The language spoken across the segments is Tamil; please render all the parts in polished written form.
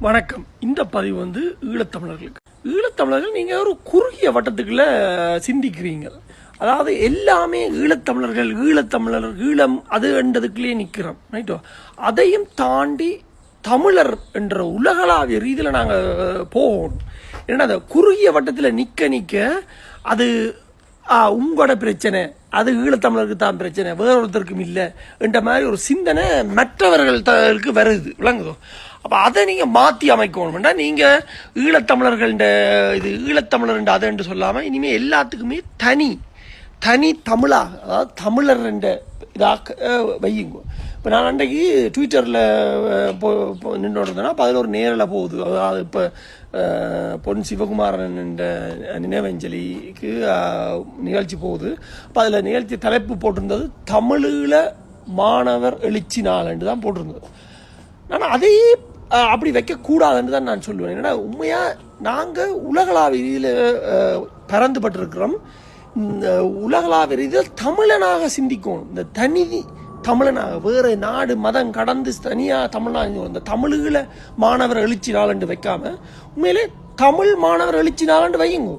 வணக்கம். இந்த பதிவு ஈழத்தமிழர்களுக்கு. ஈழத்தமிழர்கள் நீங்க ஒரு குறுகிய வட்டத்துக்குள்ள சிந்திக்கிறீங்க. அதாவது எல்லாமே ஈழத்தமிழர்கள் ஈழம் அது என்றதுக்குள்ளே நிக்கிறோம். ரைட்டோ? அதையும் தாண்டி தமிழர் என்ற உலகளாவிய ரீதியில் நாங்கள் போகணும். ஏன்னா அந்த குறுகிய வட்டத்தில் நிற்க அது உங்களோட பிரச்சனை, அது ஈழத்தமிழருக்கு தான் பிரச்சனை, வேறொருத்தருக்கும் இல்லை என்ற மாதிரி ஒரு சிந்தனை மற்றவர்களுக்கு வருது. விளங்குதோ? அப்போ அதை நீங்கள் மாற்றி அமைக்கணும்னா நீங்கள் ஈழத்தமிழர்கள் ஈழத்தமிழர் அதை என்று சொல்லாமல் இனிமேல் எல்லாத்துக்குமே தனி தமிழாக, அதாவது தமிழர் என்ற இதாக வையுங்க. இப்போ நான் அன்றைக்கு ட்விட்டரில் நின்று இருந்தேன்னா அப்போ அதில் ஒரு நேரில் போகுது. அதாவது இப்போ பொன் சிவகுமாரன் என்ற நினைவஞ்சலிக்கு நிகழ்ச்சி போகுது. அப்போ அதில் நிகழ்ச்சி தலைப்பு போட்டிருந்தது தமிழீழ மாணவர் எழுச்சி நாள் என்று தான் போட்டிருந்தது. நான் அதையே அப்படி வைக்கக்கூடாதுன்னு தான் நான் சொல்லுவேன். ஏன்னா உண்மையாக நாங்கள் உலகளாவிய ரீதியில் பறந்துபட்டிருக்கிறோம். உலகளாவிய ரீதியில் தமிழனாக சிந்திக்கணும். இந்த தனி தமிழனாக வேறு நாடு மதம் கடந்து தனியாக தமிழ்நாடு இந்த தமிழீழ மாணவர் எழுச்சி நாள் என்று வைக்காம உண்மையிலே தமிழ் மாணவர் எழுச்சி நாள் என்று வையுங்க.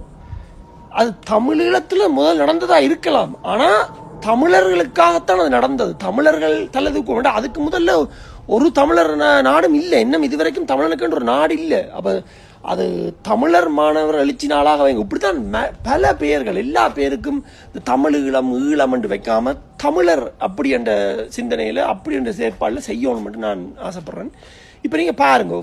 அது தமிழீழத்தில் முதல் நடந்ததாக இருக்கலாம், ஆனால் தமிழர்களுக்காகத்தான் அது நடந்தது. தமிழர்கள் தலைதுக்க வேண்டாம். அதுக்கு முதல்ல ஒரு தமிழர் நாடும் இல்லை. இன்னும் இதுவரைக்கும் தமிழனுக்குன்ற ஒரு நாடு இல்லை. அப்போ அது தமிழர் மாணவர் எழுச்சி நாளாக வைங்க. இப்படித்தான் பல பெயர்கள், எல்லா பேருக்கும் இந்த தமிழீழம் ஈழம் என்று வைக்காம தமிழர் அப்படி என்ற சிந்தனையில் அப்படி என்ற செயற்பாடில் செய்யணும் நான் ஆசைப்படுறேன். இப்போ நீங்கள் பாருங்க,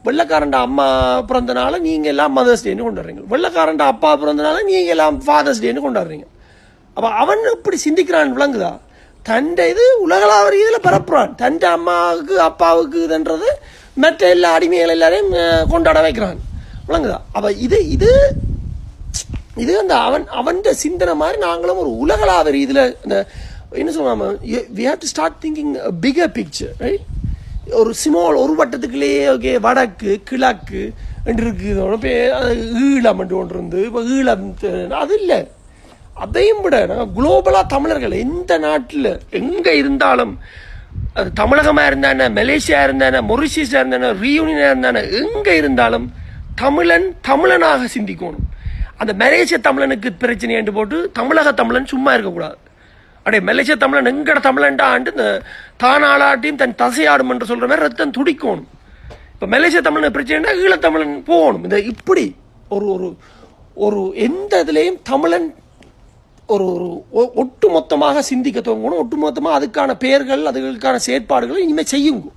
வெள்ளக்காரன் அம்மா பிறந்தனால நீங்கள் எல்லாம் மதர்ஸ் டேன்னு கொண்டாடுறீங்க, வெள்ளக்காரன் அப்பா பிறந்தனால நீங்கள் எல்லாம் ஃபாதர்ஸ் டேன்னு கொண்டாடுறீங்க. அப்போ அவன் இப்படி சிந்திக்கிறான். விளங்குதா? தண்டை இது உலகளாவிய ரீதியில் பரப்புறான். தண்டை அம்மாவுக்கு அப்பாவுக்கு இதுன்றது மற்ற எல்லா அடிமைகள் எல்லாரையும் கொண்டாட வைக்கிறான். விளங்குதா? அப்போ இது அந்த அவன் சிந்தனை மாதிரி நாங்களும் ஒரு உலகளாவிய ரீதியில் இந்த என்ன சொல்லுவாங்க, we have to start thinking a bigger picture, right? ஒரு ஸ்மால் ஒரு வட்டத்துக்குள்ளேயே ஓகே வடக்கு கிழக்கு என்று இருக்குது, ஈழம் என்று ஒன்று இருந்து இப்போ ஈழம் அது இல்லை. அதையும் விட நாங்கள் குளோபலாக தமிழர்கள் எந்த நாட்டில் எங்கே இருந்தாலும், அது தமிழகமாக இருந்தானே, மலேசியா இருந்தானே, மொரிஷியஸாக இருந்தானே, ரீயூனியனாக இருந்தானே, எங்கே இருந்தாலும் தமிழனாக சிந்திக்கணும். அந்த மலேசிய தமிழனுக்கு பிரச்சனை என்று போட்டு தமிழக தமிழன் சும்மா இருக்கக்கூடாது. அப்படியே மலேசிய தமிழன் எங்கட தமிழன்டாண்டு இந்த தானாளாட்டியும் தன் தசையாடும் என்று சொல்கிற மாதிரி ரத்தம் துடிக்கணும். இப்போ மலேசிய தமிழன் பிரச்சனைனா ஈழத்தமிழன் போகணும். இந்த இப்படி ஒரு ஒரு எந்த இதுலேயும் தமிழன் ஒரு ஒட்டுமொத்தமாக சிந்திக்க துவங்கணும். ஒட்டுமொத்தமாக அதுக்கான பெயர்கள் அதுக்கான செயற்பாடுகளை இனிமேல் செய்யுங்க.